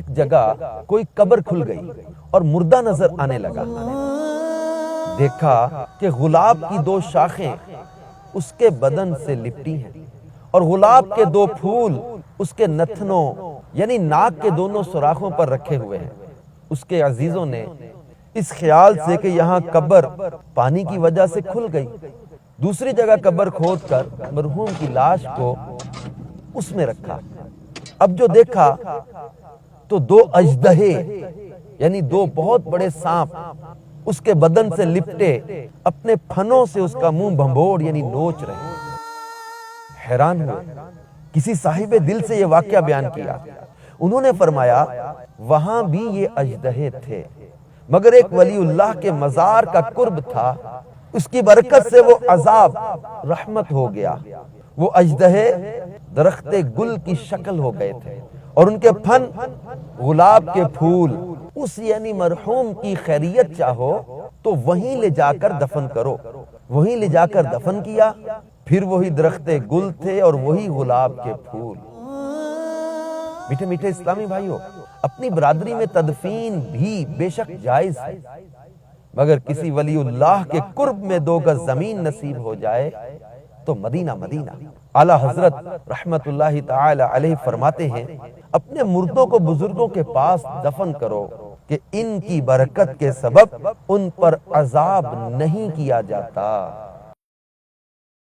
ایک جگہ کوئی قبر کھل گئی اور مردہ نظر آنے لگا۔ دیکھا کہ گلاب کی 2 شاخیں اس کے بدن سے لپٹی ہیں اور گلاب کے 2 پھول اس کے نتنوں یعنی ناک کے دونوں سوراخوں پر رکھے ہوئے ہیں۔ اس کے عزیزوں نے اس خیال سے کہ یہاں قبر پانی کی وجہ سے کھل گئی، دوسری جگہ قبر کھود کر مرحوم کی لاش کو اس میں رکھا۔ اب جو دیکھا تو 2 اژدہے یعنی 2 بہت بڑے سانپ اس کے بدن سے لپٹے اپنے پھنوں سے اس کا منہ بھنبوڑ یعنی نوچ رہے۔ حیران ہوئے، کسی صاحب دل سے یہ واقعہ بیان کیا۔ انہوں نے فرمایا وہاں بھی یہ اژدہے تھے، مگر ایک ولی اللہ کے مزار کا قرب تھا، اس کی برکت سے وہ عذاب رحمت ہو گیا۔ وہ اژدہے درخت گل کی شکل ہو گئے تھے اور ان کے پھن گلاب کے پھول۔ اس یعنی مرحوم کی خیریت چاہو تو وہیں لے جا کر دفن کرو۔ وہیں لے جا کر دفن کیا، پھر وہی درخت گل تھے اور وہی گلاب کے پھول۔ میٹھے میٹھے اسلامی بھائیوں، اپنی برادری میں تدفین بھی بے شک جائز ہے، مگر کسی ولی اللہ کے قرب میں 2 گز زمین نصیب ہو جائے تو مدینہ مدینہ۔ اعلیٰ حضرت رحمت اللہ تعالی علیہ فرماتے ہیں اپنے مردوں کو بزرگوں کے پاس دفن کرو کہ ان کی برکت کے سبب ان پر عذاب نہیں کیا جاتا۔